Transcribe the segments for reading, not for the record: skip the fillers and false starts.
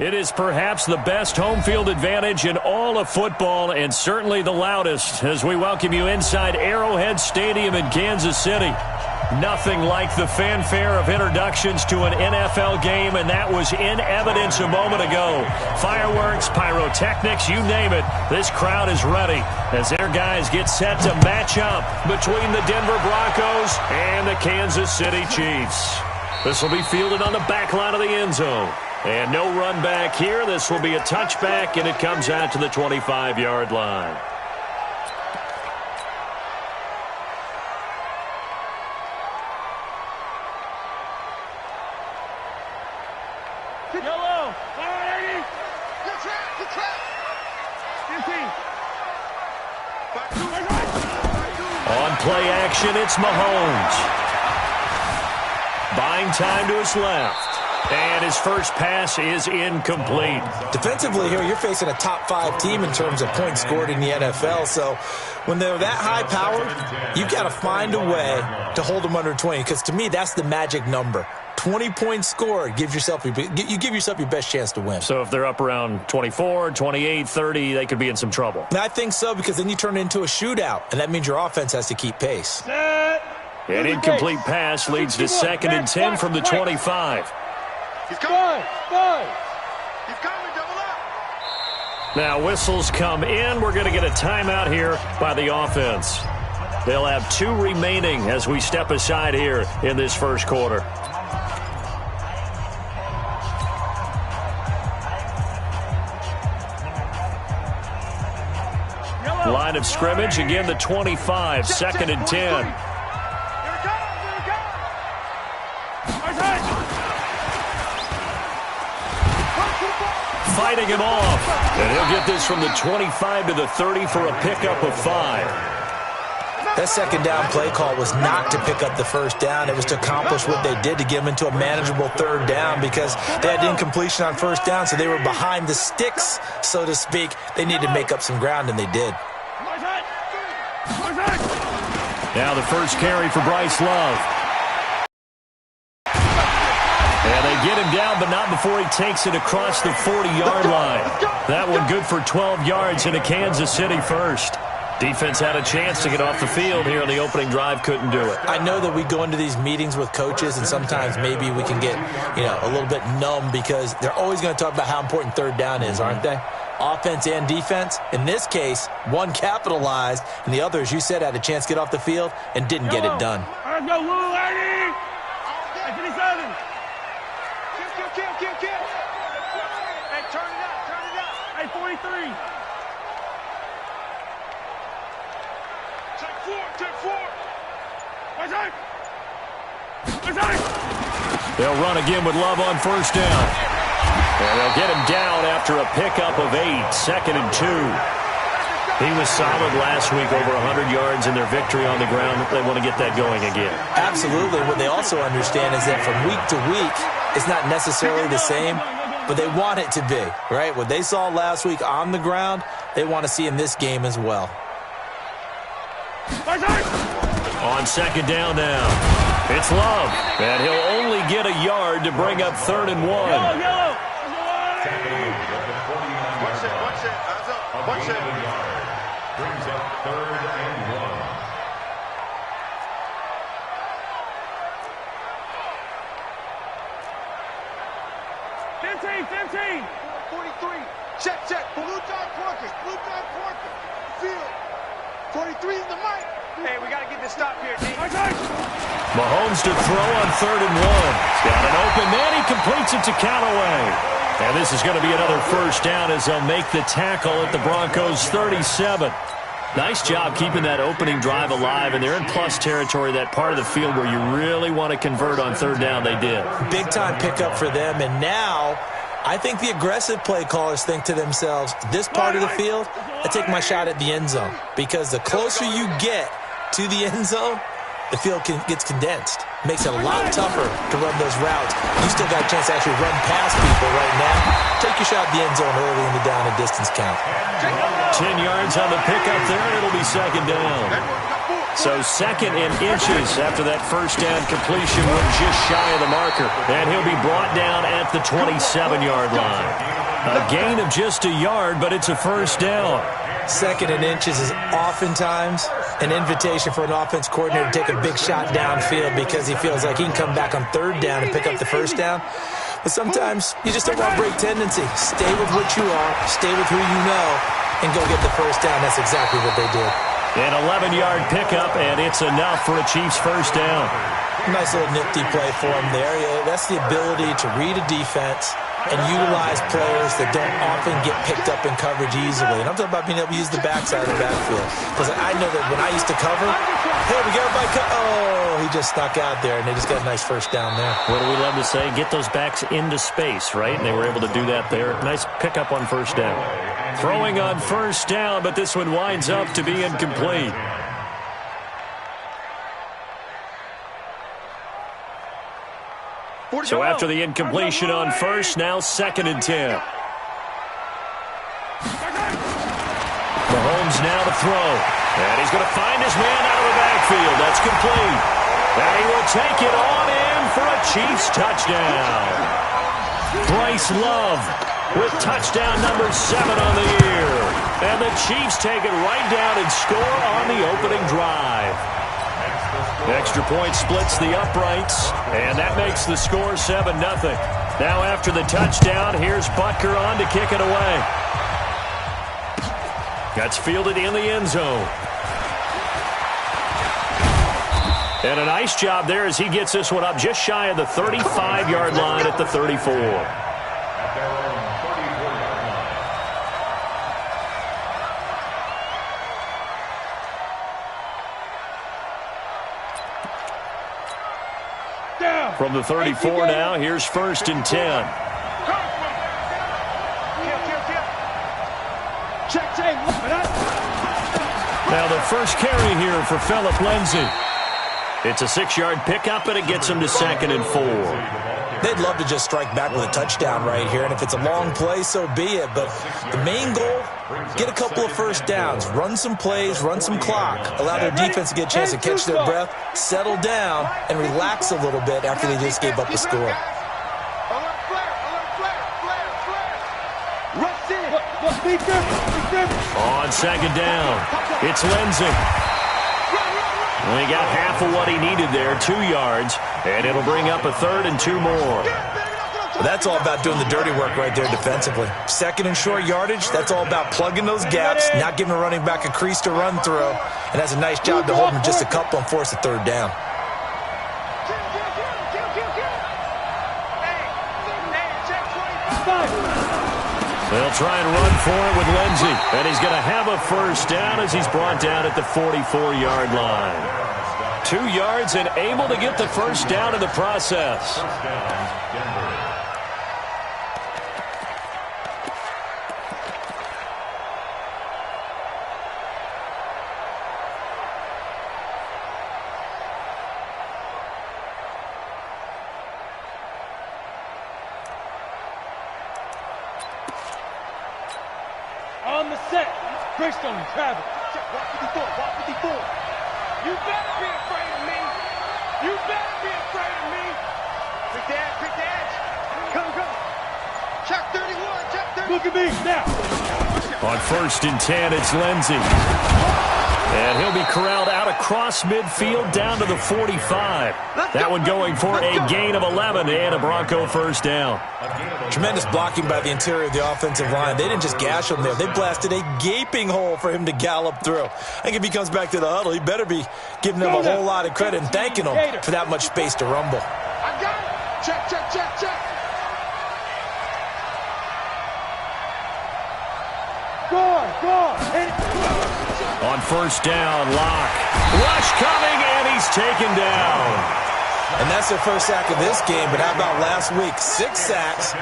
It is perhaps the best home field advantage in all of football and certainly the loudest as we welcome you inside Arrowhead Stadium in Kansas City. Nothing like the fanfare of introductions to an NFL game, and that was in evidence a moment ago. Fireworks, pyrotechnics, you name it. This crowd is ready as their guys get set to match up between the Denver Broncos and the Kansas City Chiefs. This will be fielded on the back line of the end zone. And no run back here. This will be a touchback, and it comes out to the 25-yard line. Yellow. Good track. Good track. 15. On play action, it's Mahomes. Buying time to his left. And his first pass is incomplete. Defensively here, you're facing a top-5 team in terms of points scored in the NFL. So when they're that high-powered, you've got to find a way to hold them under 20. Because to me, that's the magic number. 20 points scored, you give yourself your best chance to win. So if they're up around 24, 28, 30, they could be in some trouble. And I think so, because then you turn it into a shootout, and that means your offense has to keep pace. An incomplete pass leads to 2nd and 10 from the 25. He's coming. He's coming, double up. Now whistles come in. We're going to get a timeout here by the offense. They'll have 2 remaining as we step aside here in this first quarter. Line of scrimmage, again the 25, 2nd and 10. Fighting him off. And he'll get this from the 25 to the 30 for a pickup of 5. That second down play call was not to pick up the first down. It was to accomplish what they did, to get them into a manageable 3rd down, because they had incompletion on first down, so they were behind the sticks, so to speak. They needed to make up some ground, and they did. Now the first carry for Bryce Love. And they get him down, but not before he takes it across the 40-yard line. That one good for 12 yards in a Kansas City first. Defense had a chance to get off the field here on the opening drive, couldn't do it. I know that we go into these meetings with coaches, and sometimes maybe we can get, a little bit numb, because they're always going to talk about how important 3rd down is, aren't they? Offense and defense. In this case, one capitalized, and the other, as you said, had a chance to get off the field and didn't get it done. Let's go, Lou, lady! 57. Kill. Hey, turn it up. Hey, 43. Take 4. They'll run again with Love on first down. And they'll get him down after a pickup of 8, 2nd and 2. He was solid last week, over 100 yards in their victory on the ground. They want to get that going again. Absolutely. What they also understand is that from week to week, it's not necessarily the same, but they want it to be, right? What they saw last week on the ground, they want to see in this game as well. On 2nd down now, it's Love, and he'll only get a yard to bring up 3rd and 1. Yellow. Watch it. Brings up 3rd and 1. 15. 43. Check. Blue John Porkins. Field. 43 in the mic. Hey, we got to get this stop here, D. Mahomes to throw on 3rd and 1. He's got an open man. He completes it to Callaway. And this is going to be another first down as they'll make the tackle at the Broncos' 37. Nice job keeping that opening drive alive, and they're in plus territory, that part of the field where you really want to convert on 3rd down. They did. Big-time pickup for them, and now I think the aggressive play callers think to themselves, this part of the field, I take my shot at the end zone, because the closer you get to the end zone, the field gets condensed. Makes it a lot tougher to run those routes. You still got a chance to actually run past people right now. Take your shot at the end zone early in the down and distance count. 10 yards on the pickup there, and it'll be 2nd down. So 2nd and inches after that first down completion went just shy of the marker. And he'll be brought down at the 27-yard line. A gain of just a yard, but it's a first down. 2nd and inches is oftentimes an invitation for an offense coordinator to take a big shot downfield because he feels like he can come back on 3rd down and pick up the first down. But sometimes you just don't want to break tendency. Stay with what you are, stay with who you know, and go get the first down. That's exactly what they did. An 11-yard pickup, and it's enough for a Chiefs first down. Nice little nifty play for him there. That's the ability to read a defense and utilize players that don't often get picked up in coverage easily. And I'm talking about being able to use the backside of the backfield. Because I know that when I used to cover, hey, we got everybody oh, he just snuck out there, and they just got a nice first down there. What do we love to say? Get those backs into space, right? And they were able to do that there. Nice pickup on first down. Throwing on first down, but this one winds up to be incomplete. So after the incompletion on first, now 2nd and 10. Mahomes now to throw. And he's going to find his man out of the backfield. That's complete. And he will take it on in for a Chiefs touchdown. Bryce Love with touchdown number 7 on the year. And the Chiefs take it right down and score on the opening drive. Extra point splits the uprights, and that makes the score 7-0. Now after the touchdown, here's Butker on to kick it away. That's fielded in the end zone. And a nice job there as he gets this one up just shy of the 35-yard line at the 34. From the 34 now, here's 1st and 10. Now the first carry here for Phillip Lindsay. It's a 6-yard pickup, and it gets him to 2nd and 4. They'd love to just strike back with a touchdown right here, and if it's a long play, so be it. But the main goal, get a couple of first downs, run some plays, run some clock, allow their defense to get a chance to catch their breath, settle down, and relax a little bit after they just gave up a score. On 2nd down, it's Lindsay. Well, he got half of what he needed there, 2 yards, and it'll bring up a 3rd and 2 more. Well, that's all about doing the dirty work right there defensively. 2nd and short yardage, that's all about plugging those gaps, not giving a running back a crease to run through, and that's a nice job to hold him just a couple and force a 3rd down. They'll try and run for it with Lindsay. And he's going to have a first down as he's brought down at the 44-yard line. 2 yards and able to get the first down in the process. On the set, Christian Travis. Walk 54, walk 54. You better be afraid of me. You better be afraid of me. Quick the edge. Come. Check 31, check 30. Look at me now. On 1st and 10, it's Lindsay. And he'll be corralled out across midfield down to the 45. That one going for a gain of 11 and a Bronco first down. Tremendous blocking by the interior of the offensive line. They didn't just gash him there. They blasted a gaping hole for him to gallop through. I think if he comes back to the huddle, he better be giving them a whole lot of credit and thanking them for that much space to rumble. I got it. Check. Go. On first down, Locke. Rush coming, and he's taken down. And that's their first sack of this game, but how about last week? 6 sacks,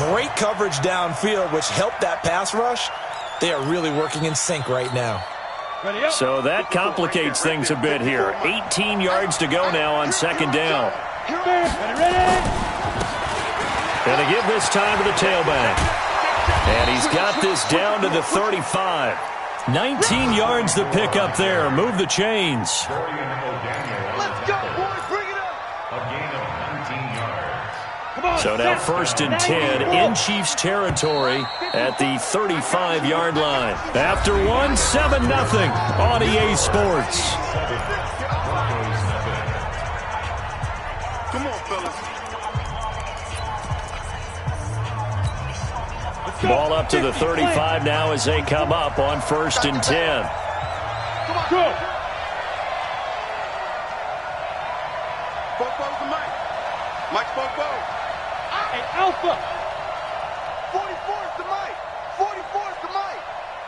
great coverage downfield, which helped that pass rush. They are really working in sync right now. So that complicates things a bit here. 18 yards to go now on 2nd down. Gonna give this time to the tailback. And he's got this down to the 35. 19 yards to pick up there. Move the chains. Let's go, boys. Bring it up. A gain of 19 yards. Come on, So now set. 1st and 10 in Chiefs territory at the 35-yard line. After one, 7-0 on EA Sports. Come on, fellas. Ball up to the 35 now as they come up on 1st and 10. Come on, go. Bobo's the mic. Mike's Bobo. Hey, Alpha. 44 is the mic. 44 is the mic.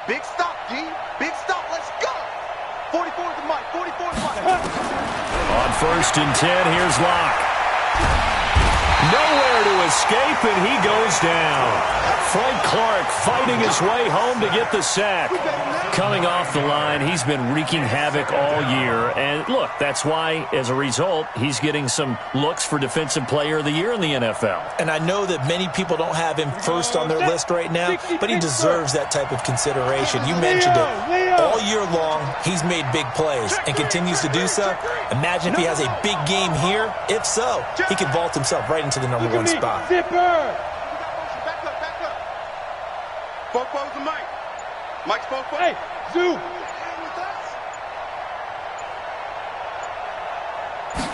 Big stop, D. Big stop. Let's go. 44 is the mic. 44 is the mic. On 1st and 10, here's Locke. Nowhere to escape, and he goes down. Frank Clark fighting his way home to get the sack. Coming off the line, he's been wreaking havoc all year. And look, that's why, as a result, he's getting some looks for Defensive Player of the Year in the NFL. And I know that many people don't have him first on their list right now, but he deserves that type of consideration. You mentioned it. All year long, he's made big plays and continues to do so. Imagine if he has a big game here. If so, he could vault himself right into the number 1 spot. Zipper. Back up, back up. Bobo's the mic. Mike's Bobo. Hey, Zoo.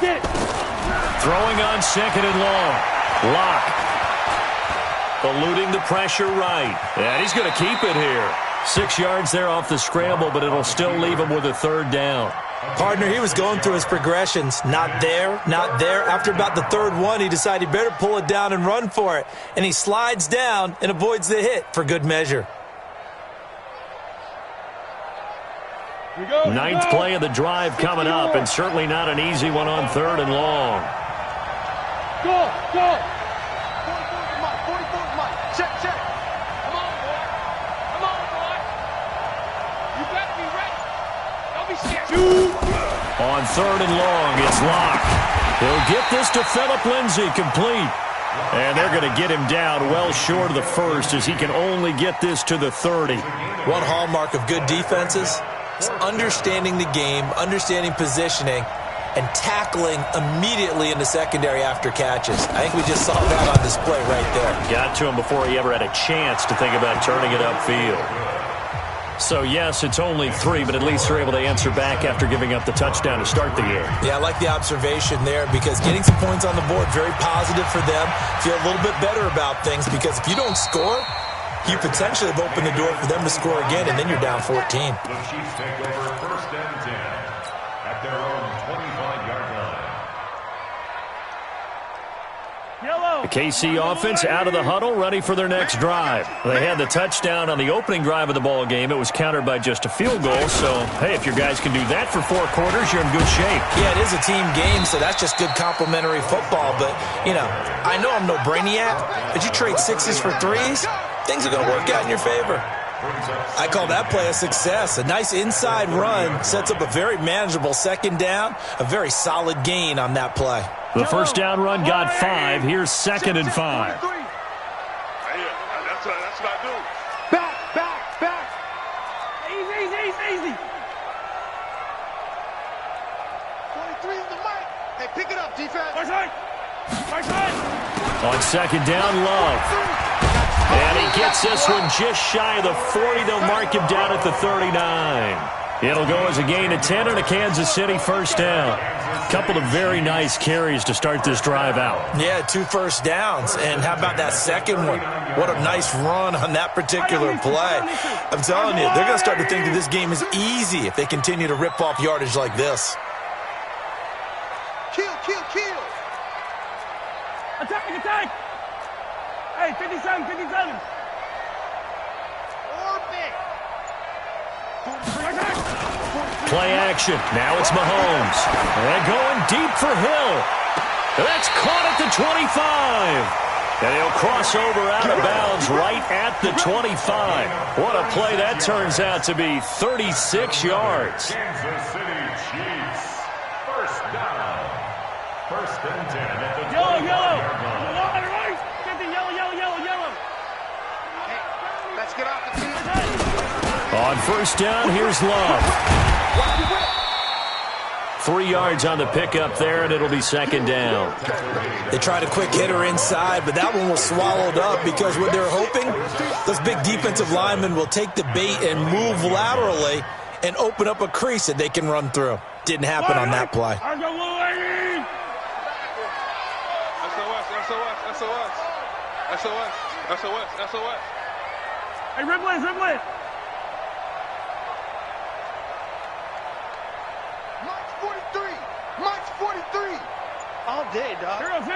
Get it. Throwing on 2nd and long. Locke. Eluding the pressure right. And he's going to keep it here. 6 yards there off the scramble, but it'll still leave him with a 3rd down. Partner, he was going through his progressions. Not there, not there. After about the 3rd one, he decided he better pull it down and run for it. And he slides down and avoids the hit for good measure. Ninth play of the drive coming up, and certainly not an easy one on 3rd and long. Go, go. 44's Mike, 44's Mike. Check, check. Come on, boy. Come on, boy. You better be ready. Don't be scared. On 3rd and long, it's Locke. He'll get this to Phillip Lindsay, complete. And they're going to get him down well short of the 1st as he can only get this to the 30. One hallmark of good defenses is understanding the game, understanding positioning, and tackling immediately in the secondary after catches. I think we just saw that on display right there. Got to him before he ever had a chance to think about turning it upfield. So, yes, it's only 3, but at least they're able to answer back after giving up the touchdown to start the year. Yeah, I like the observation there because getting some points on the board, very positive for them. Feel a little bit better about things because if you don't score, you potentially have opened the door for them to score again, and then you're down 14. The Chiefs take over 1st and 10 at their own 25-yard line. The KC offense out of the huddle, ready for their next drive. They had the touchdown on the opening drive of the ball game. It was countered by just a field goal. So, hey, if your guys can do that for 4 quarters, you're in good shape. Yeah, it is a team game, so that's just good complementary football. But, you know, I know I'm no brainiac, but you trade 6s for 3s, things are going to work out in your favor. I call that play a success. A nice inside run sets up a very manageable 2nd down, a very solid gain on that play. The 1st down run got 5. Here's 2nd and 5. That's what I do. Back, back, back. Easy, easy, easy, easy. 23 is the mic. Hey, pick it up, defense. Right side. Right side. On 2nd down, Love. And he gets this one just shy of the 40. They'll mark him down at the 39. It'll go as a gain of 10 and a Kansas City 1st down. Couple of very nice carries to start this drive out. Yeah, 2 first downs. And how about that second one? What a nice run on that particular play. I'm telling you, they're going to start to think that this game is easy if they continue to rip off yardage like this. Kill, kill, kill. Attack, attack. Hey, 57, 57. Orbit. Play action. Now it's Mahomes. And going deep for Hill. That's caught at the 25. And he'll cross over out of bounds right at the 25. What a play that turns out to be. 36 yards. Kansas City Chiefs. 1st down. 1st and 10 at the 25-yard Yellow, yellow. line. Right. Get the yellow, yellow, yellow, yellow. Hey, let's get off the field. On first down, here's Love. 3 yards on the pickup there, and it'll be second down. They tried a quick hitter inside, but that one was swallowed up because what they're hoping, those big defensive linemen will take the bait and move laterally and open up a crease that they can run through. Didn't happen on that play. SOS. Hey, Ripley. March 43. All day, dog. 015. 43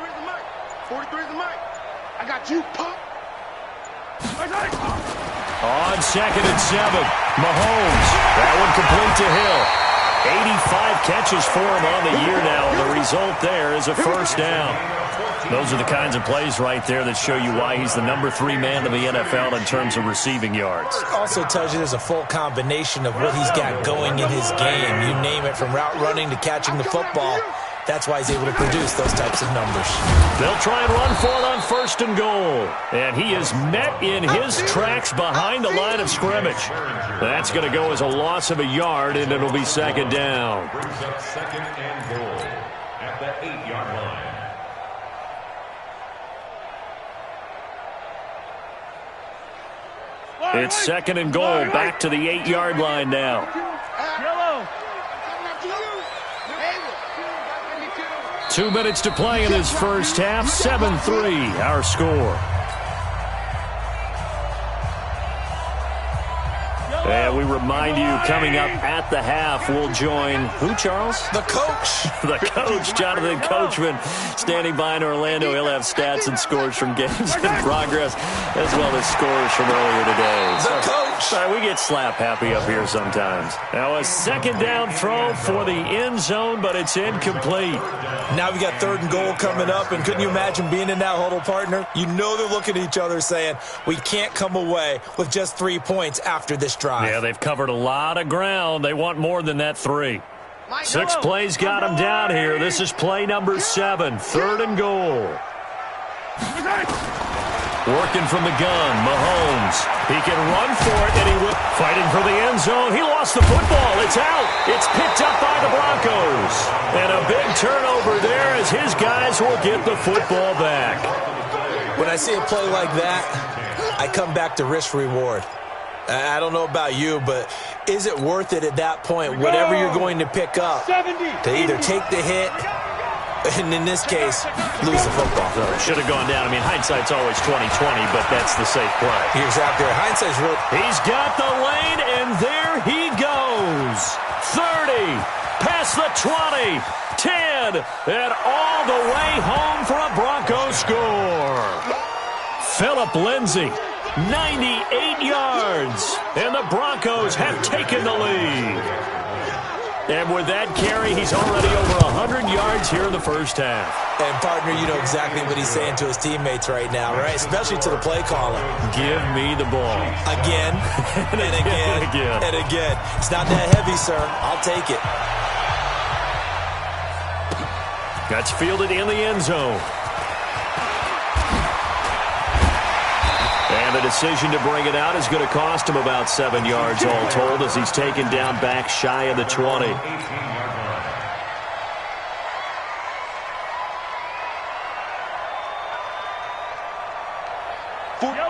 is the mic. 43 is the mic. I got you, punk. On second and 7, Mahomes. That one complete to Hill. 85 catches for him on the year now. The result there is a first down. Those are the kinds of plays right there that show you why he's the number 3 man in the NFL in terms of receiving yards. Also tells you there's a full combination of what he's got going in his game. You name it, from route running to catching the football. That's why he's able to produce those types of numbers. They'll try and run for it on first and goal. And he is met in his tracks behind the line of scrimmage. That's going to go as a loss of a yard, and it'll be second down. Brings up second and goal at the 8-yard line. It's second and goal, back to the 8-yard line now. Yellow. 2 minutes to play in this first half. 7-3, our score. And we remind you, coming up at the half, we'll join who, Charles? The coach. The coach, Jonathan Coachman, standing by in Orlando. He'll have stats and scores from games in progress, as well as scores from earlier today. The coach. We get slap happy up here sometimes. Now a second down throw for the end zone, but it's incomplete. Now we got third and goal coming up, and couldn't you imagine being in that huddle, partner? You know they're looking at each other saying, we can't come away with just 3 points after this drive. Yeah, they've covered a lot of ground. They want more than that 3. 6 plays got them down here. This is play number 7, third and goal. Working from the gun, Mahomes. He can run for it, and he will. Fighting for the end zone. He lost the football. It's out. It's picked up by the Broncos. And a big turnover there as his guys will get the football back. When I see a play like that, I come back to risk-reward. I don't know about you, but is it worth it at that point, whatever you're going to pick up, to either take the hit, and in this case, lose the football? Should have gone down. I mean, hindsight's always 20/20, but that's the safe play. You're exactly right. Hindsight's real. He's got the lane, and there he goes. 30, past the 20, 10, and all the way home for a Broncos score. Phillip Lindsay, 98 yards, and the Broncos have taken the lead. And with that carry, he's already over 100 yards here in the first half. And, partner, you know exactly what he's saying to his teammates right now, right? Especially to the play caller. Give me the ball. Again, and again, and again. It's not that heavy, sir. I'll take it. That's fielded in the end zone. And the decision to bring it out is going to cost him about 7 yards all told, as he's taken down back shy of the 20.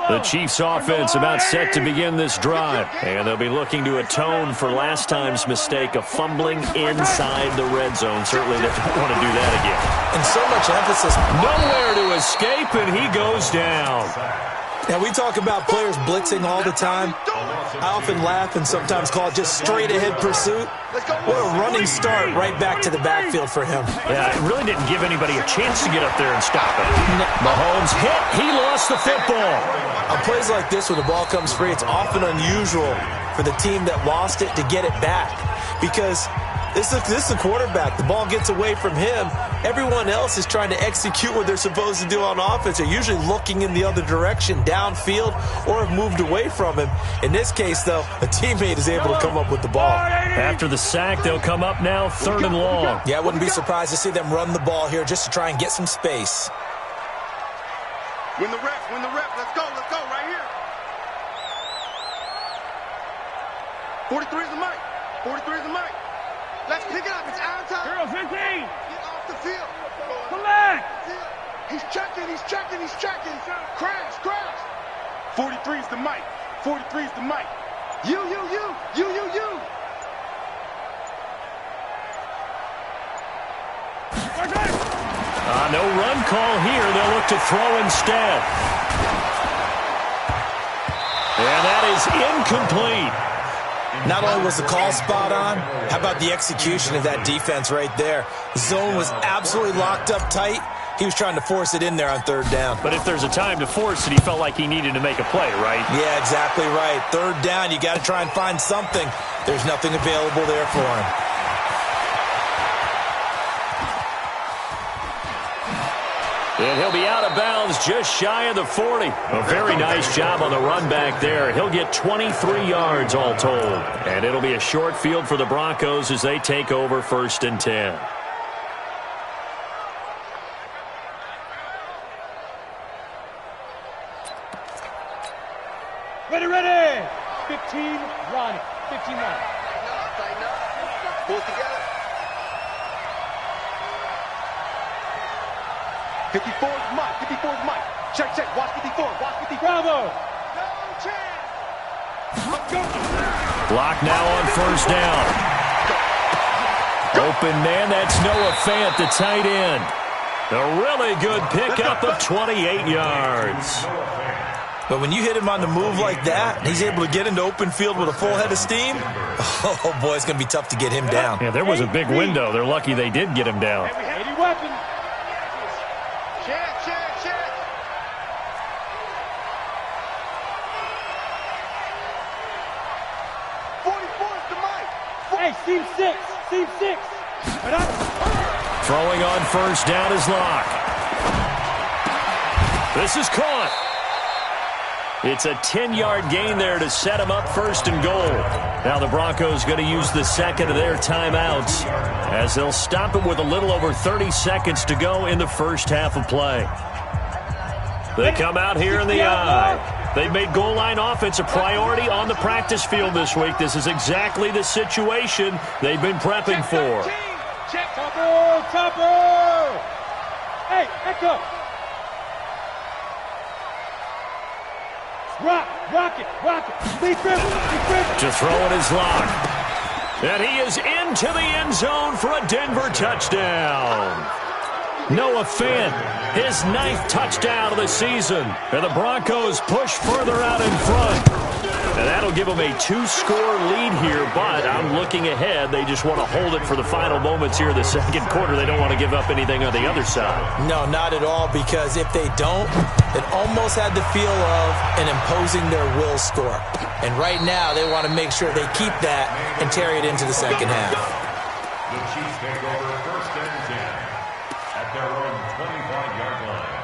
The Chiefs offense about set to begin this drive, and they'll be looking to atone for last time's mistake of fumbling inside the red zone. Certainly they don't want to do that again. And so much emphasis. Nowhere to escape, and he goes down. Now, we talk about players blitzing all the time. I often laugh and sometimes call it just straight-ahead pursuit. What a running start right back to the backfield for him. Yeah, it really didn't give anybody a chance to get up there and stop it. Mahomes hit. He lost the football. On plays like this, when the ball comes free, it's often unusual for the team that lost it to get it back, because this is the quarterback. The ball gets away from him. Everyone else is trying to execute what they're supposed to do on offense. They're usually looking in the other direction, downfield, or have moved away from him. In this case, though, a teammate is able to come up with the ball. After the sack, they'll come up now third and long. Yeah, I wouldn't be surprised to see them run the ball here just to try and get some space. Win the rep, let's go right here. 43 is the mic. 43 is the mic. Let's pick it up. It's out of time. 15. Get off the field. Collect. He's checking. He's checking. He's checking. Crash. Crash. 43 is the mic. 43 is the mic. You. No run call here. They'll look to throw instead. And that is incomplete. Not only was the call spot on, how about the execution of that defense right there? The zone was absolutely locked up tight. He was trying to force it in there on third down. But if there's a time to force it, he felt like he needed to make a play, right? Yeah, exactly right. Third down, you got to try and find something. There's nothing available there for him. And he'll be out of bounds just shy of the 40. A very nice job on the run back there. He'll get 23 yards all told. And it'll be a short field for the Broncos as they take over 1st and 10. Ready. 15, run. 15, run. Tighten up. Pull it together. 54 is Mike. 54 is Mike. Check. Watch 54. Watch 54. Bravo. No chance. Block now on 1st down. Open man, that's Noah Fant, the tight end. A really good pickup of 28 yards. But when you hit him on the move like that, he's able to get into open field with a full head of steam. Oh, boy, it's going to be tough to get him down. Yeah, there was a big window. They're lucky they did get him down. 80 weapons. Check. 44 is the mic. Hey, Steve 6. Throwing on 1st down is Locke. This is caught. It's a 10-yard gain there to set him up 1st and goal. Now the Broncos going to use the second of their timeouts as they'll stop it with a little over 30 seconds to go in the first half of play. They come out here in the eye. They've made goal line offense a priority on the practice field this week. This is exactly the situation they've been prepping for. Check. Topper. Hey, echo. Rock it. Big dribble. To throw it is Locke. And he is into the end zone for a Denver touchdown. Noah Fant, his 9th touchdown of the season. And the Broncos push further out in front. And that'll give them a 2-score lead here, but I'm looking ahead. They just want to hold it for the final moments here in the second quarter. They don't want to give up anything on the other side. No, not at all, because if they don't, it almost had the feel of an imposing their will score. And right now, they want to make sure they keep that and carry it into the second half. The Chiefs take over 1st and 10 at their own 25-yard line.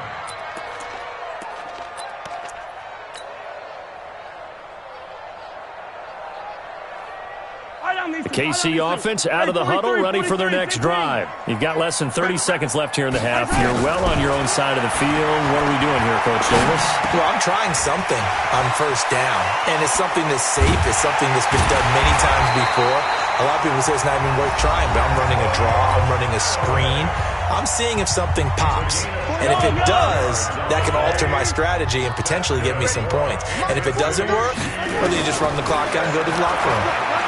KC offense out of the huddle, ready for their next drive. You've got less than 30 seconds left here in the half. You're well on your own side of the field. What are we doing here, Coach Davis? Well, I'm trying something on 1st down, and it's something that's safe. It's something that's been done many times before. A lot of people say it's not even worth trying, but I'm running a draw. I'm running a screen. I'm seeing if something pops. And if it does, that can alter my strategy and potentially get me some points. And if it doesn't work, well, then you just run the clock out and go to the locker room.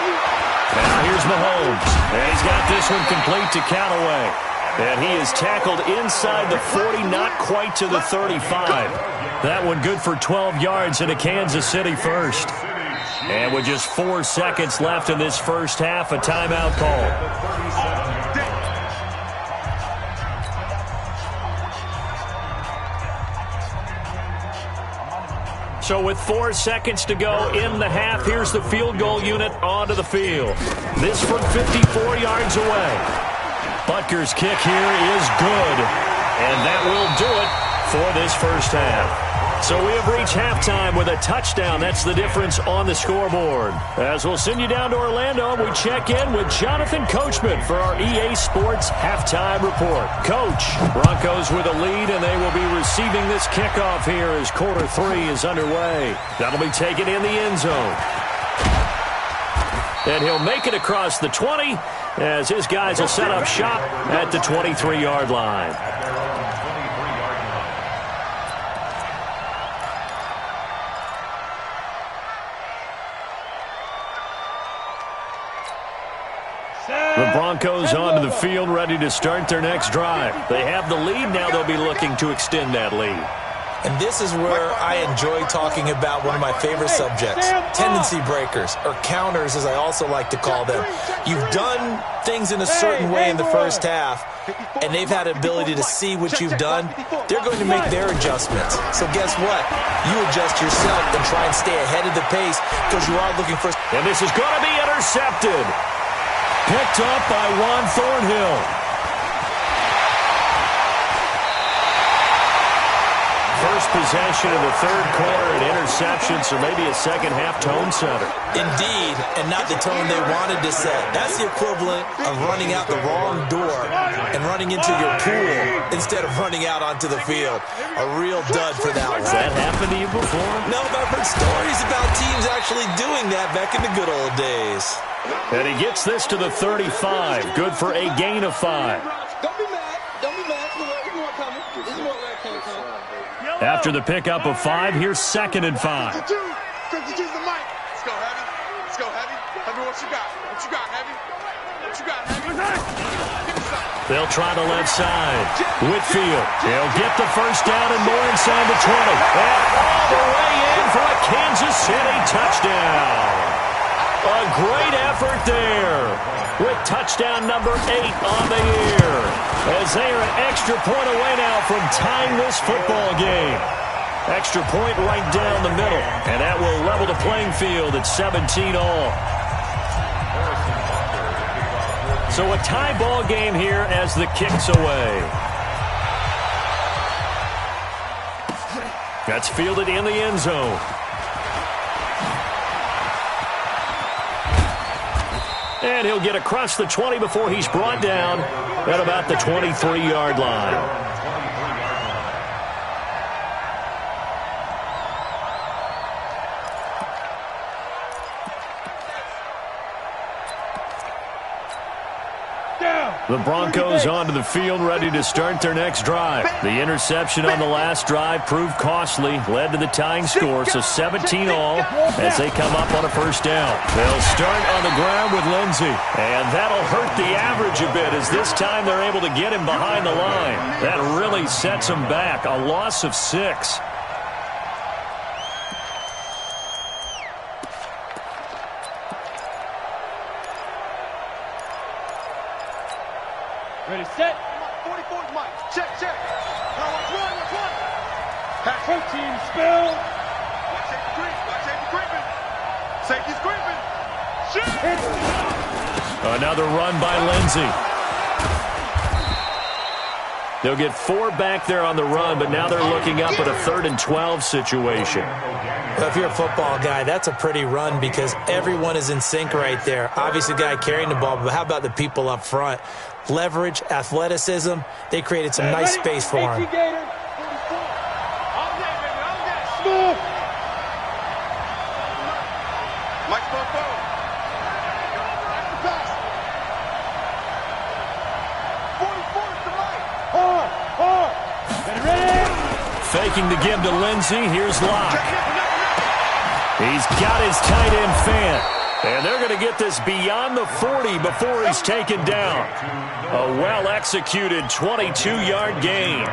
Now here's Mahomes. And he's got this one complete to Callaway. And he is tackled inside the 40, not quite to the 35. That one good for 12 yards into Kansas City first. And with just 4 seconds left in this first half, a timeout call. So with 4 seconds to go in the half, here's the field goal unit onto the field. This from 54 yards away. Butker's kick here is good. And that will do it for this first half. So we have reached halftime with a touchdown. That's the difference on the scoreboard. As we'll send you down to Orlando, we check in with Jonathan Coachman for our EA Sports Halftime Report. Coach, Broncos with a lead, and they will be receiving this kickoff here as quarter 3 is underway. That'll be taken in the end zone. And he'll make it across the 20 as his guys will set up shop at the 23-yard line. The Broncos onto the field, ready to start their next drive. They have the lead. Now they'll be looking to extend that lead. And this is where I enjoy talking about one of my favorite subjects, tendency breakers, or counters as I also like to call them. You've done things in a certain way in the first half, and they've had the ability to see what you've done. They're going to make their adjustments. So guess what? You adjust yourself and try and stay ahead of the pace because you are looking for... And this is going to be intercepted. Picked up by Juan Thornhill. First possession of the third quarter, an interception, so maybe a second-half tone setter. Indeed, and not the tone they wanted to set. That's the equivalent of running out the wrong door and running into your pool instead of running out onto the field. A real dud for that one. Has that happened to you before? No, but I've heard stories about teams actually doing that back in the good old days. And he gets this to the 35. Good for a gain of 5. Don't be mad. Don't be mad. This is more coming. This is more where it came from. After the pickup of 5, here's 2nd and 5. 52's the mic. Let's go, Heavy. Let's go, Heavy. Heavy, what you got? What you got, Heavy? What you got, Heavy? Give me something. They'll try the left side. Whitfield. He'll get the first down and more inside the 20. And all the way in for a Kansas City touchdown. A great effort there with touchdown number 8 on the year as they are an extra point away now from tying this football game. Extra point right down the middle, and that will level the playing field at 17 all. So a tie ball game here as the kick's away. That's fielded in the end zone. And he'll get across the 20 before he's brought down at about the 23-yard line. The Broncos onto the field, ready to start their next drive. The interception on the last drive proved costly, led to the tying score, so 17 all as they come up on a first down. They'll start on the ground with Lindsey, and that'll hurt the average a bit as this time they're able to get him behind the line. That really sets him back, a loss of 6. Ready, set. 44's Mike. Check, check. Now watch one, watch one. Pass protein spill. Watch safety creep. Watch safety creeping. Safety's creeping. Shit. Another run by Lindsey. They'll get 4 back there on the run, but now they're looking up at a 3rd and 12 situation. Well, if you're a football guy, that's a pretty run because everyone is in sync right there. Obviously, the guy carrying the ball, but how about the people up front? Leverage, athleticism, they created some nice space for him. Mike's going forward. Pass. 44 to Mike. Hard. Ready? Faking the give to Lindsey. Here's Locke. He's got his tight end fan. And they're going to get this beyond the 40 before he's taken down. A well-executed 22-yard gain.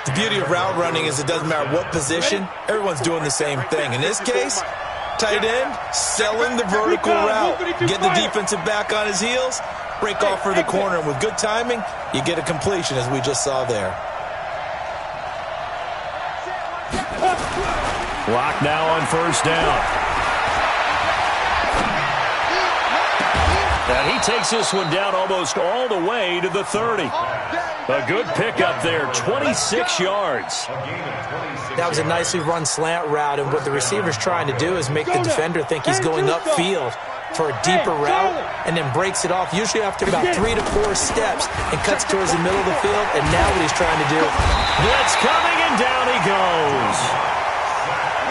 The beauty of route running is it doesn't matter what position, everyone's doing the same thing. In this case, tight end, selling the vertical route. Get the defensive back on his heels, break off for the corner. And with good timing, you get a completion as we just saw there. Lock now on first down. And he takes this one down almost all the way to the 30. A good pickup there, 26 yards. That was a nicely run slant route, and what the receiver's trying to do is make the defender think he's going upfield for a deeper route and then breaks it off, usually after about 3 to 4 steps, and cuts towards the middle of the field, and now what he's trying to do. Blitz coming, and down he goes.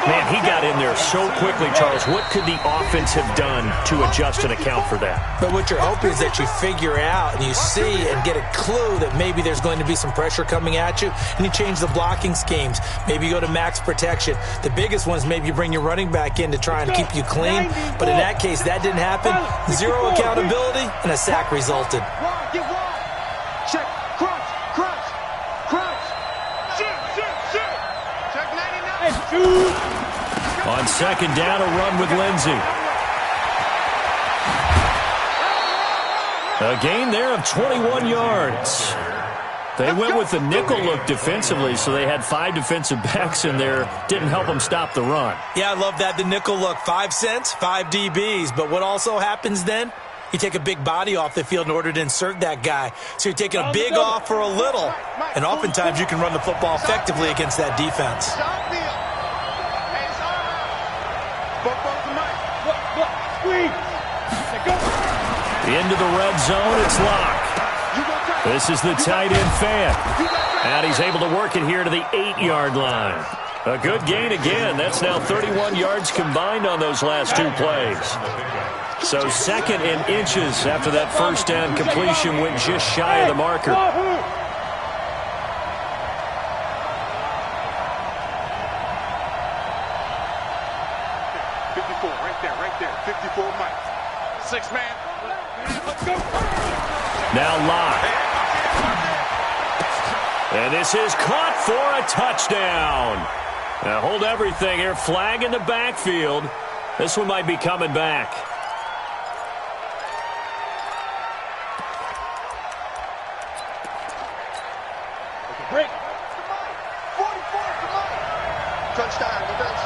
Man, he got in there so quickly, Charles. What could the offense have done to adjust and account for that? But what you're hoping is that you figure out and you see and get a clue that maybe there's going to be some pressure coming at you, and you change the blocking schemes. Maybe you go to max protection. The biggest one is maybe you bring your running back in to try and keep you clean. But in that case, that didn't happen. Zero accountability, and a sack resulted. Get wide. Check. Crunch. Crunch. Crunch. Shoot. Check 99. Hey, shoot. On second down, a run with Lindsey. A gain there of 21 yards. They went with the nickel look defensively, so they had 5 defensive backs in there. Didn't help them stop the run. Yeah, I love that, the nickel look. 5 cents, 5 DBs. But what also happens then? You take a big body off the field in order to insert that guy. So you're taking a big off for a little. And oftentimes you can run the football effectively against that defense. Into the red zone, it's Locke. This is the tight end fan. And he's able to work it here to the 8-yard line. A good gain again. That's now 31 yards combined on those last 2 plays. So second and inches after that first down completion went just shy of the marker. 54, right there. 54, Mike. 6 man. Let's go. Now Locke. And this is caught for a touchdown. Now hold everything here. Flag in the backfield. This one might be coming back. Break. 44, come on. Touchdown, defense.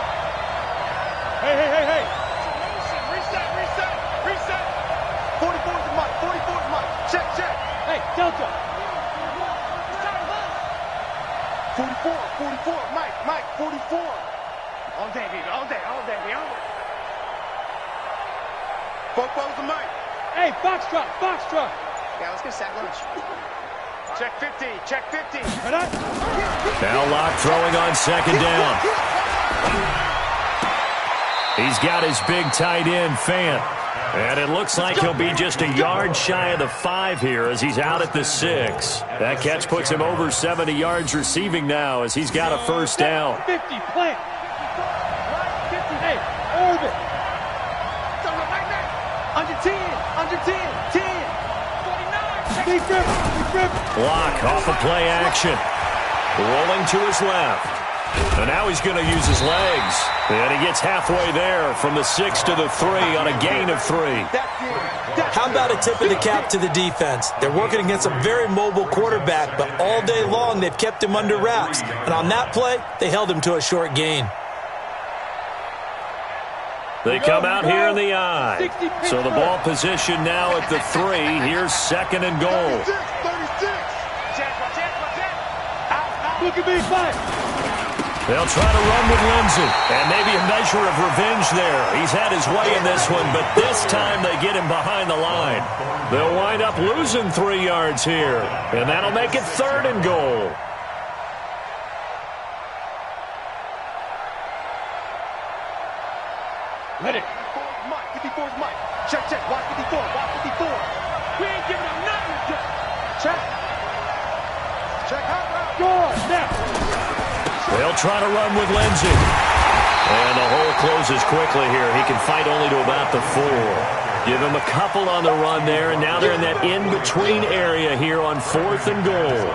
Hey. Reset. 44 to Mike. Check. Hey, Delta. 44, Mike, 44. All day, baby. Football's to Mike. Hey, box truck. Yeah, let's get sack lunch. Check 50. Now Locke throwing on second down. He's got his big tight end, Fant. And it looks like he'll be just a yard shy of the 5 here as he's out at the 6. That catch puts him over 70 yards receiving now as he's got a first down. 50, plant. 50, hey, orbit. Under 10, 10. 49. Big rip. Locke off of play action. Rolling to his left. And now he's going to use his legs. And he gets halfway there from the 6 to the 3 on a gain of 3. How about a tip of the cap to the defense? They're working against a very mobile quarterback, but all day long they've kept him under wraps. And on that play, they held him to a short gain. They come out here in the eye. So the ball position now at the 3. Here's second and goal. 36. Look at me, fight. They'll try to run with Lindsey. And maybe a measure of revenge there. He's had his way in this one, but this time they get him behind the line. They'll wind up losing 3 yards here. And that'll make it third and goal. Let it. 54's Mike. Check. Watch 54. We ain't giving him nothing. Check. Good. Now. They'll try to run with Lindsey. And the hole closes quickly here. He can fight only to about the 4. Give him a couple on the run there, and now they're in that in-between area here on 4th and goal.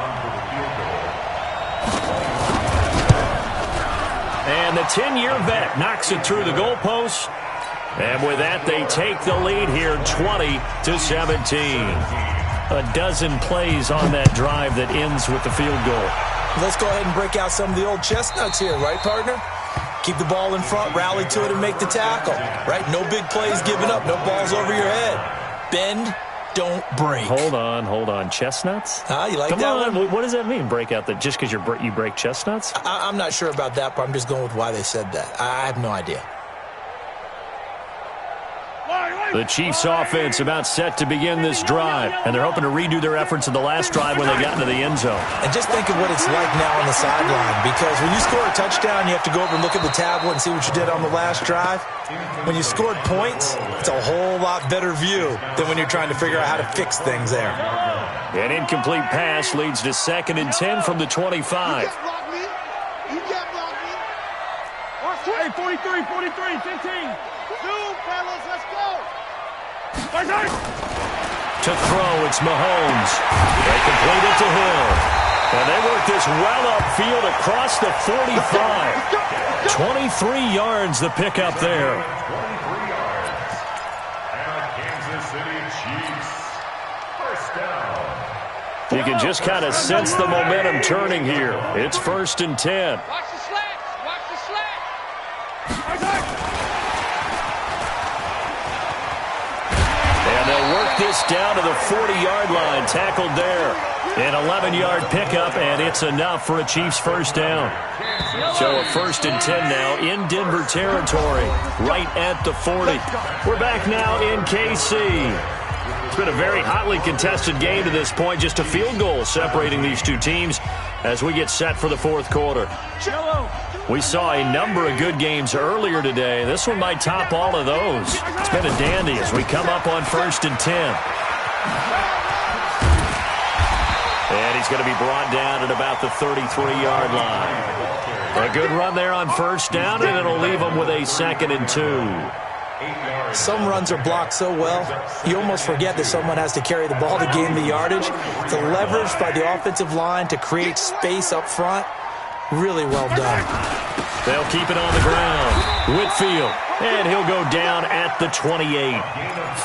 And the 10-year vet knocks it through the goalpost. And with that, they take the lead here 20-17. A dozen plays on that drive that ends with the field goal. Let's go ahead and break out some of the old chestnuts here, right, partner? Keep the ball in front, rally to it, and make the tackle, right? No big plays given up, no balls over your head. Bend, don't break. Hold on. Chestnuts? You like Come that on. one? What does that mean, break out? That just because you break chestnuts? I'm not sure about that, but I'm just going with why they said that. I have no idea. Why? The Chiefs offense about set to begin this drive, and they're hoping to redo their efforts in the last drive when they got into the end zone. And just think of what it's like now on the sideline, because when you score a touchdown, you have to go over and look at the tablet and see what you did on the last drive. When you scored points, it's a whole lot better view than when you're trying to figure out how to fix things there. An incomplete pass leads to 2nd and 10 from the 25. You can't block me. Hey, 43, 43, 15. Two, fellas, let's go. To throw, it's Mahomes. They complete it to Hill. And they work this well upfield across the 45. 23 yards the pickup there. 23 yards. And the Kansas City Chiefs. First down. You can just kind of sense the momentum turning here. It's 1st and 10. Watch the slats. Watch the slats. And they'll work this down to the 40-yard line. Tackled there. An 11-yard pickup, and it's enough for a Chiefs first down. So a 1st and 10 now in Denver territory, right at the 40. We're back now in KC. It's been a very hotly contested game to this point. Just a field goal separating these two teams as we get set for the 4th quarter. We saw a number of good games earlier today. This one might top all of those. It's been a dandy as we come up on 1st and 10. And he's going to be brought down at about the 33-yard line. A good run there on 1st down, and it'll leave him with a 2nd and 2. Some runs are blocked so well, you almost forget that someone has to carry the ball to gain the yardage. The leverage by the offensive line to create space up front, really well done. They'll keep it on the ground. Whitfield, and he'll go down at the 28.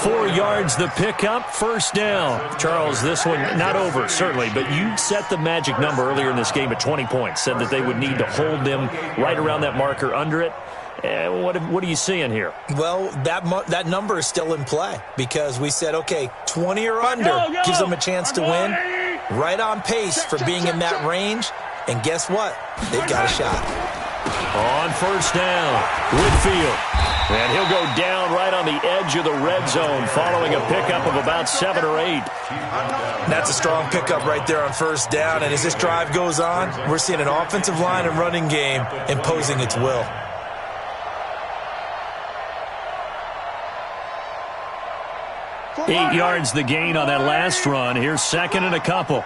4 yards the pickup, 1st down. Charles, this one not over, certainly, but you set the magic number earlier in this game at 20 points, said that they would need to hold them right around that marker under it. What are you seeing here? Well, that number is still in play because we said, okay, 20 or under gives them a chance to win. Right on pace for being in that range. And guess what? They've got a shot. On 1st down, Whitfield. And he'll go down right on the edge of the red zone following a pickup of about 7 or 8. That's a strong pickup right there on 1st down. And as this drive goes on, we're seeing an offensive line and running game imposing its will. Eight yards the gain on that last run. Here's 2nd and a couple.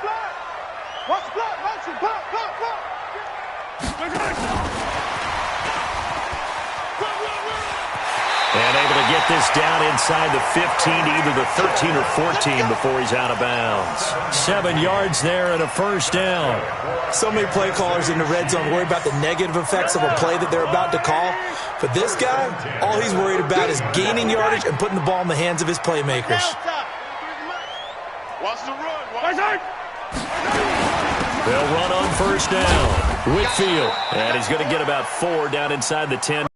And able to get this down inside the 15, either the 13 or 14 before he's out of bounds. 7 yards there and a 1st down. So many play callers in the red zone worry about the negative effects of a play that they're about to call. But this guy, all he's worried about is gaining yardage and putting the ball in the hands of his playmakers. Watch the run. Watch it. They'll run on 1st down. Whitfield, and he's going to get about 4 down inside the 10.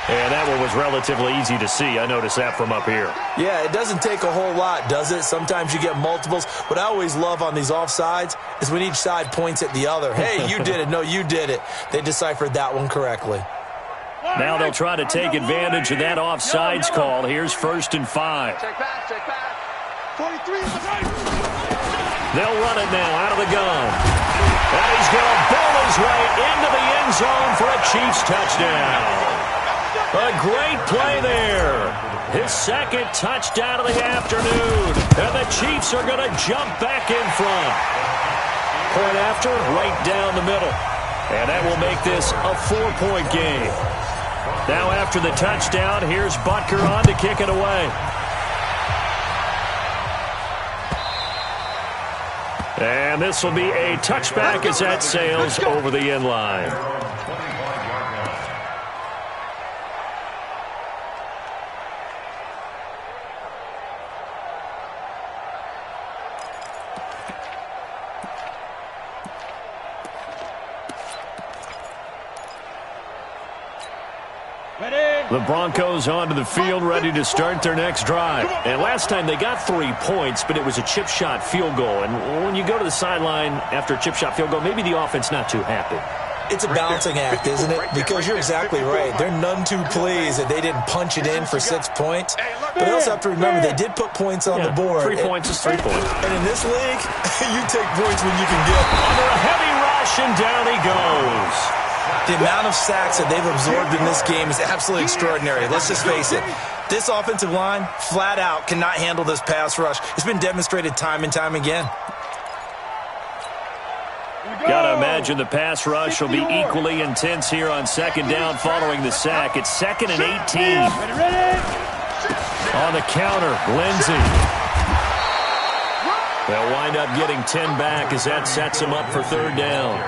And that one was relatively easy to see. I noticed that from up here. Yeah, it doesn't take a whole lot, does it? Sometimes you get multiples. What I always love on these offsides is when each side points at the other. Hey, you did it. No, you did it. They deciphered that one correctly. Now they'll try to take advantage of that offsides call. Here's 1st and 5. Check back. 43 is the right. They'll run it now out of the gun. And he's going to bowl his way into the end zone for a Chiefs touchdown. A great play there. His 2nd touchdown of the afternoon. And the Chiefs are going to jump back in front. Point after, right down the middle. And that will make this a 4-point game. Now after the touchdown, here's Butker on to kick it away. And this will be a touchback as that sails over the end line. The Broncos onto the field, ready to start their next drive. And last time they got 3 points, but it was a chip shot field goal. And when you go to the sideline after a chip shot field goal, maybe the offense not too happy. It's a balancing act, isn't it? Because you're exactly right. They're none too pleased that they didn't punch it in for 6 points. But they also have to remember they did put points on the board. 3 points is 3 points. And in this league, you take points when you can get them. Under a heavy rush, and down he goes. The amount of sacks that they've absorbed in this game is absolutely extraordinary. Let's just face it. This offensive line, flat out, cannot handle this pass rush. It's been demonstrated time and time again. Got to imagine the pass rush will be equally intense here on second down following the sack. It's 2nd and 18. On the counter, Lindsey. They'll wind up getting 10 back as that sets them up for third down.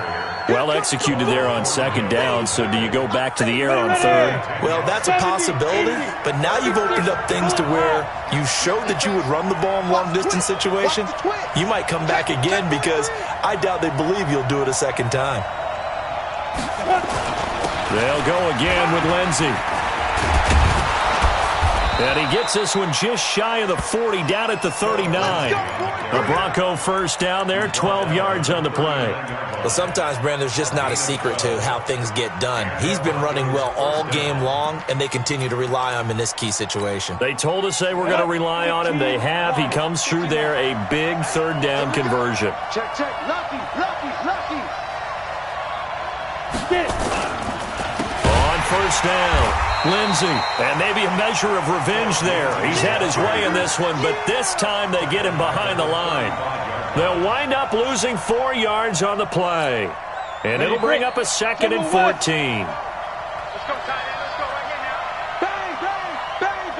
Well executed there on second down, so do you go back to the air on third? Well, that's a possibility, but now you've opened up things to where you showed that you would run the ball in long-distance situation. You might come back again because I doubt they believe you'll do it a second time. They'll go again with Lindsey. And he gets this one just shy of the 40, down at the 39. The Bronco first down there, 12 yards on the play. Well, sometimes, Brandon, there's just not a secret to how things get done. He's been running well all game long, and they continue to rely on him in this key situation. They told us they were going to rely on him. They have. He comes through there, a big third down conversion. Check, check. Lucky. Get it. On first down, Lindsey. And maybe a measure of revenge there. He's had his way in this one, but this time they get him behind the line. They'll wind up losing 4 yards on the play. And it'll bring up a 2nd and 14. Let's go, tight end. Let's go right here now. Bang, bang, bang,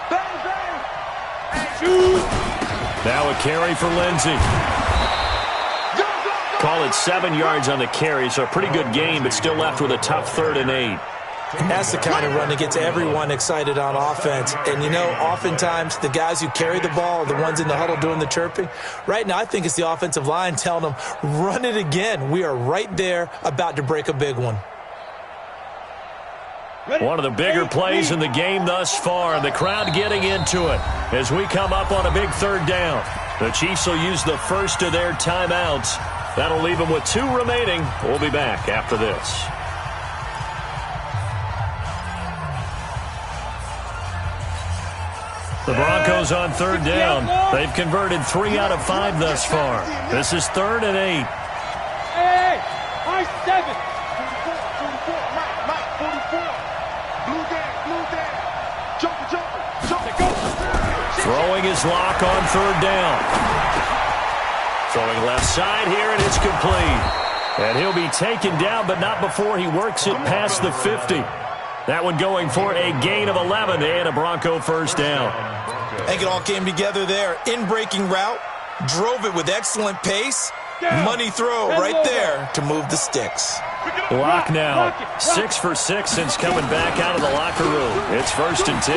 bang, bang, bang. Now a carry for Lindsey. Call it 7 yards on the carry, so a pretty good game, but still left with a tough 3rd and 8. And that's the kind of run that gets everyone excited on offense. And, you know, oftentimes the guys who carry the ball are the ones in the huddle doing the chirping. Right now, I think it's the offensive line telling them, run it again. We are right there about to break a big one. One of the bigger plays in the game thus far. The crowd getting into it as we come up on a big third down. The Chiefs will use the first of their timeouts. That'll leave them with 2 remaining. We'll be back after this. The Broncos on third down. They've converted 3 out of 5 thus far. This is 3rd and 8. Hey, high 7. 44, Mike, 44. Blue down. Jumper. Throwing his lock on third down. Throwing left side here, and it's complete. And he'll be taken down, but not before he works it past the 50. That one going for a gain of 11 and a Bronco first down. I think it all came together there. In-breaking route, drove it with excellent pace. Money throw right there to move the sticks. Lock now, 6 for 6 since coming back out of the locker room. It's 1st and 10.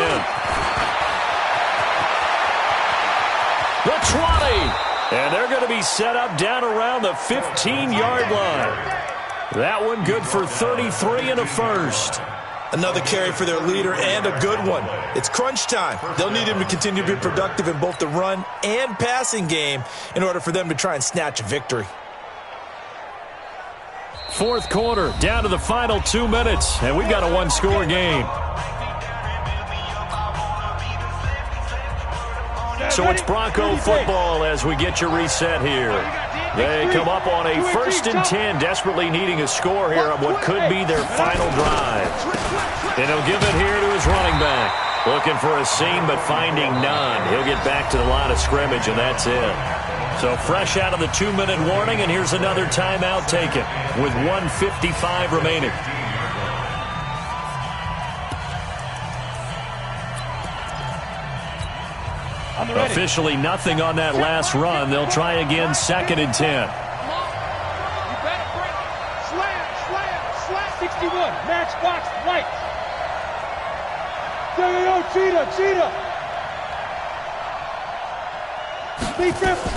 The 20. And they're going to be set up down around the 15-yard line. That one good for 33 and a first. Another carry for their leader and a good one. It's crunch time. They'll need him to continue to be productive in both the run and passing game in order for them to try and snatch a victory. 4th quarter, down to the final 2 minutes, and we've got a 1-score game. So it's Bronco football as we get you reset here. They come up on a 1st and 10, desperately needing a score here on what could be their final drive. And he'll give it here to his running back. Looking for a seam, but finding none. He'll get back to the line of scrimmage, and that's it. So fresh out of the 2-minute warning, and here's another timeout taken with 1:55 remaining. Officially nothing on that last run. They'll try again, 2nd and 10. You better break. Slam. 61. Matchbox white. There you go, cheetah. Be careful.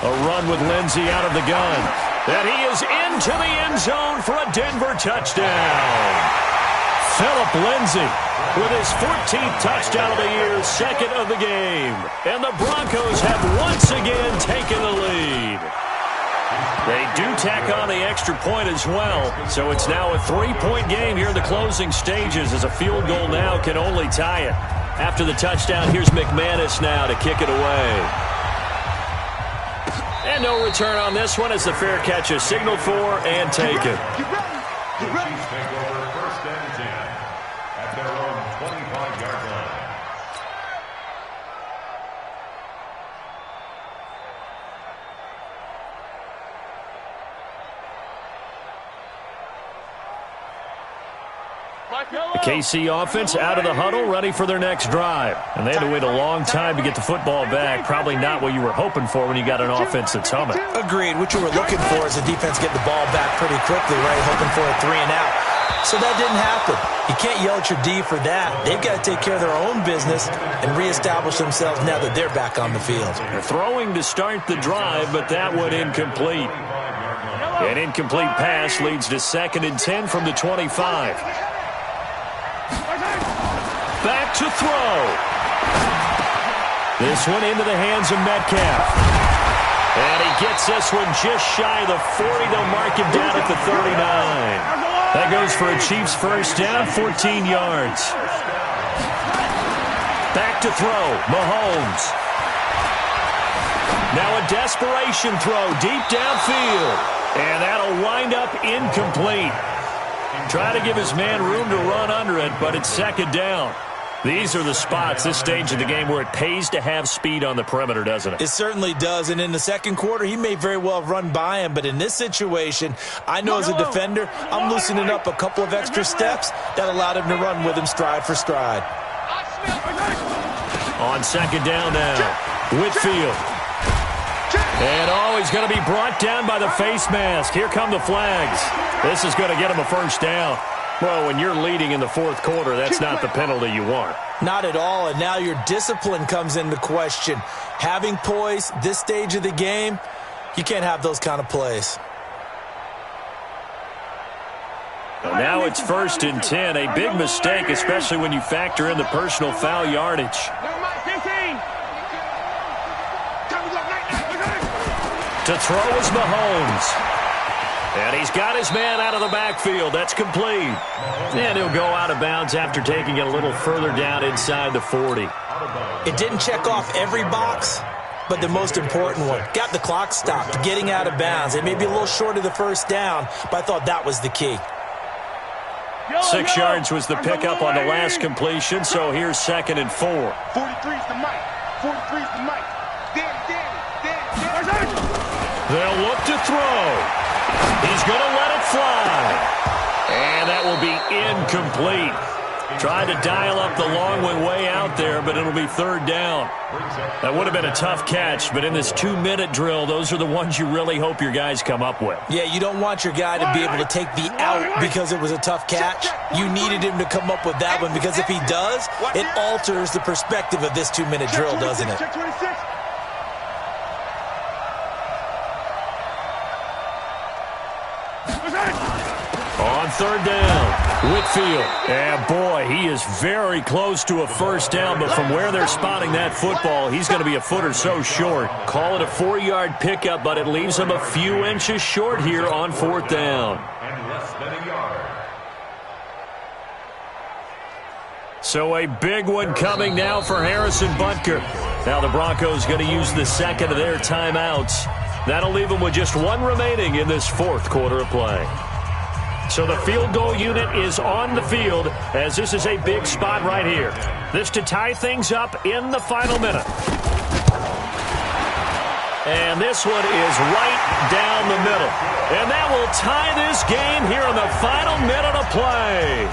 A run with Lindsey out of the gun. And he is into the end zone for a Denver touchdown. Philip Lindsey with his 14th touchdown of the year, 2nd of the game. And the Broncos have once again taken the lead. They do tack on the extra point as well, so it's now a 3-point game here in the closing stages as a field goal now can only tie it. After the touchdown, here's McManus now to kick it away. And no return on this one as the fair catch is signaled for and taken. The Chiefs take over 1st and 10 at their own 25-yard line. The KC offense out of the huddle, ready for their next drive. And they had to wait a long time to get the football back. Probably not what you were hoping for when you got an offense that's humming. Agreed. What you were looking for is the defense get the ball back pretty quickly, right? Hoping for a 3 and out. So that didn't happen. You can't yell at your D for that. They've got to take care of their own business and reestablish themselves now that they're back on the field. They're throwing to start the drive, but that one incomplete. An incomplete pass leads to 2nd and 10 from the 25. Back to throw. This one into the hands of Metcalf. And he gets this one just shy of the 40. They'll mark him down at the 39. That goes for a Chiefs first down, 14 yards. Back to throw, Mahomes. Now a desperation throw deep downfield. And that'll wind up incomplete. Try to give his man room to run under it, but it's 2nd down. These are the spots, this stage of the game, where it pays to have speed on the perimeter, doesn't it? It certainly does, and in the second quarter, he may very well have run by him, but in this situation, I know as a defender, I'm loosening up a couple of extra steps that allowed him to run with him stride for stride. On 2nd down now, Whitfield. And he's going to be brought down by the face mask. Here come the flags. This is going to get him a first down. Well, when you're leading in the 4th quarter, that's not the penalty you want. Not at all, and now your discipline comes into question. Having poise this stage of the game, you can't have those kind of plays. Well, now it's 1st and 10, a big mistake, especially when you factor in the personal foul yardage. To throw is Mahomes. And he's got his man out of the backfield. That's complete. And he'll go out of bounds after taking it a little further down inside the 40. It didn't check off every box, but the most important one. Got the clock stopped, getting out of bounds. It may be a little short of the first down, but I thought that was the key. 6 yards was the pickup on the last completion, so here's 2nd and 4. 43's the mic. 43's the mic. Danny. They'll look to throw. He's going to let it fly. And that will be incomplete. Tried to dial up the long one way out there, but it'll be 3rd down. That would have been a tough catch, but in this 2-minute drill, those are the ones you really hope your guys come up with. Yeah, you don't want your guy to be able to take the out because it was a tough catch. You needed him to come up with that one because if he does, it alters the perspective of this 2-minute drill, doesn't it? On 3rd down, Whitfield. And boy, he is very close to a first down, but from where they're spotting that football, he's going to be a foot or so short. Call it a 4-yard pickup, but it leaves him a few inches short here on 4th down. And less than a yard. So a big one coming now for Harrison Butker. Now the Broncos going to use the 2nd of their timeouts. That'll leave them with just 1 remaining in this 4th quarter of play. So the field goal unit is on the field as this is a big spot right here. This to tie things up in the final minute. And this one is right down the middle. And that will tie this game here in the final minute of play.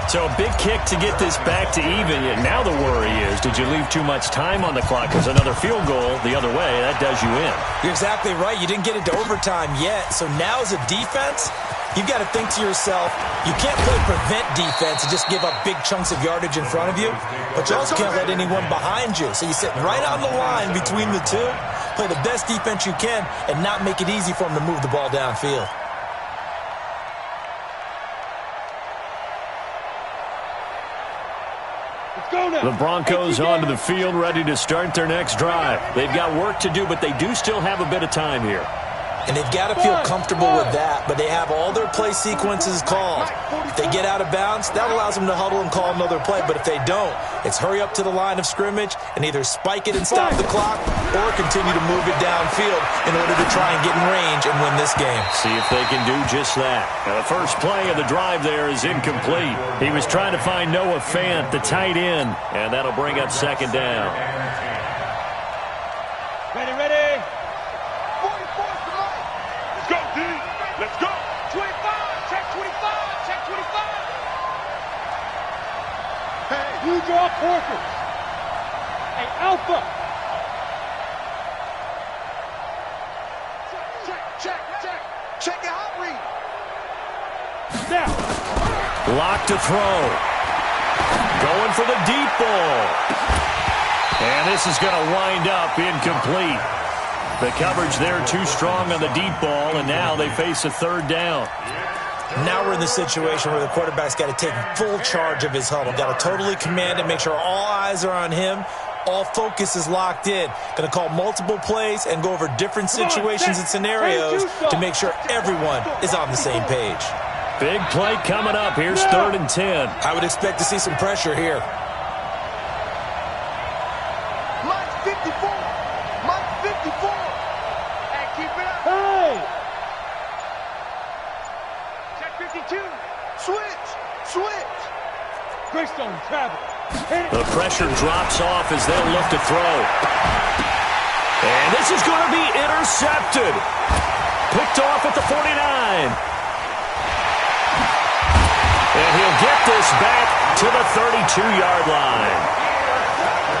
So a big kick to get this back to even. Now the worry is, did you leave too much time on the clock? Because another field goal the other way, that does you in. You're exactly right. You didn't get it to overtime yet. So now as a defense, you've got to think to yourself, you can't play prevent defense and just give up big chunks of yardage in front of you, but you also can't let anyone behind you. So you sit right on the line between the two, play the best defense you can, and not make it easy for them to move the ball downfield. The Broncos onto the field, ready to start their next drive. They've got work to do, but they do still have a bit of time here. And they've got to feel comfortable with that, but they have all their play sequences called. If they get out of bounds, that allows them to huddle and call another play. But if they don't, it's hurry up to the line of scrimmage and either spike it and stop the clock or continue to move it downfield in order to try and get in range and win this game. See if they can do just that. Now, the first play of the drive there is incomplete. He was trying to find Noah Fant, the tight end, and that'll bring up second down. Ready, ready. 44, let's go, D. Let's go. 25, check 25, check 25. Hey, you draw porkers. Hey, Alpha. Check your hot read. Now. Lock to throw. Going for the deep ball. And this is going to wind up incomplete. The coverage there too strong on the deep ball, and now they face a third down. Now we're in the situation where the quarterback's got to take full charge of his huddle. Got to totally command it, make sure all eyes are on him. All focus is locked in. Going to call multiple plays and go over different situations and scenarios to make sure everyone is on the same page. Big play coming up. Here's 3rd and 10. I would expect to see some pressure here. Mike 54. Mike 54. Hey, keep it up. Hey. Check 52. Switch. Greystone travel. The pressure drops off as they'll look to throw. And this is going to be intercepted. Picked off at the 49. And he'll get this back to the 32-yard line.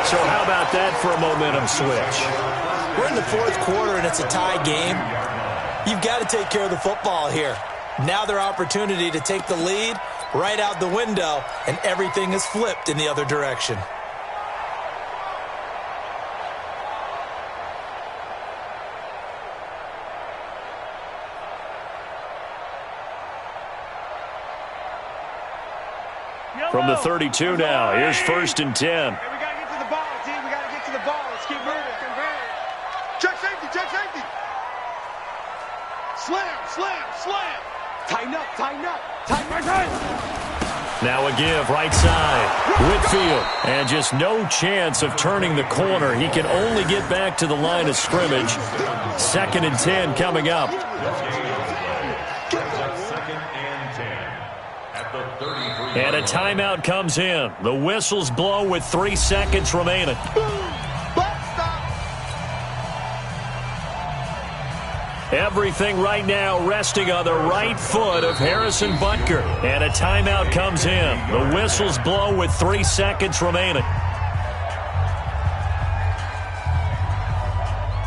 So how about that for a momentum switch? We're in the 4th quarter and it's a tie game. You've got to take care of the football here. Now their opportunity to take the lead right out the window, and everything is flipped in the other direction. From the 32 now, here's 1st and 10. Hey, we got to get to the ball, team. We got to get to the ball. Let's keep moving. Check safety. Slam. Tighten up. Now a give, right side. Whitfield, and just no chance of turning the corner. He can only get back to the line of scrimmage. 2nd and 10 coming up. 2nd and 10 at the 33. And a timeout comes in. The whistles blow with 3 seconds remaining. Everything right now resting on the right foot of Harrison Butker. And a timeout comes in. The whistles blow with 3 seconds remaining.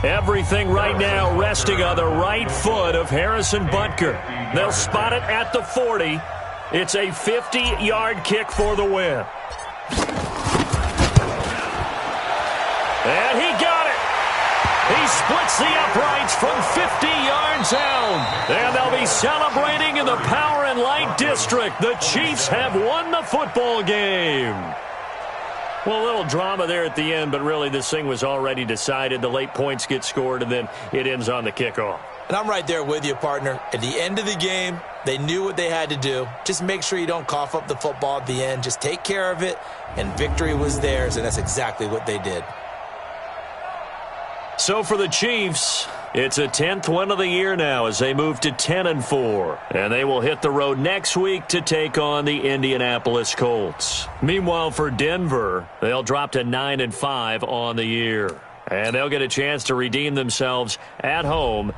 Everything right now resting on the right foot of Harrison Butker. They'll spot it at the 40. It's a 50-yard kick for the win. And he got it. He splits the uprights from 50 yards out. And they'll be celebrating in the Power and Light District. The Chiefs have won the football game. Well, a little drama there at the end, but really this thing was already decided. The late points get scored, and then it ends on the kickoff. And I'm right there with you, partner. At the end of the game, they knew what they had to do. Just make sure you don't cough up the football at the end. Just take care of it, and victory was theirs, and that's exactly what they did. So for the Chiefs, it's a 10th win of the year now as they move to 10-4. And they will hit the road next week to take on the Indianapolis Colts. Meanwhile, for Denver, they'll drop to 9-5 on the year. And they'll get a chance to redeem themselves at home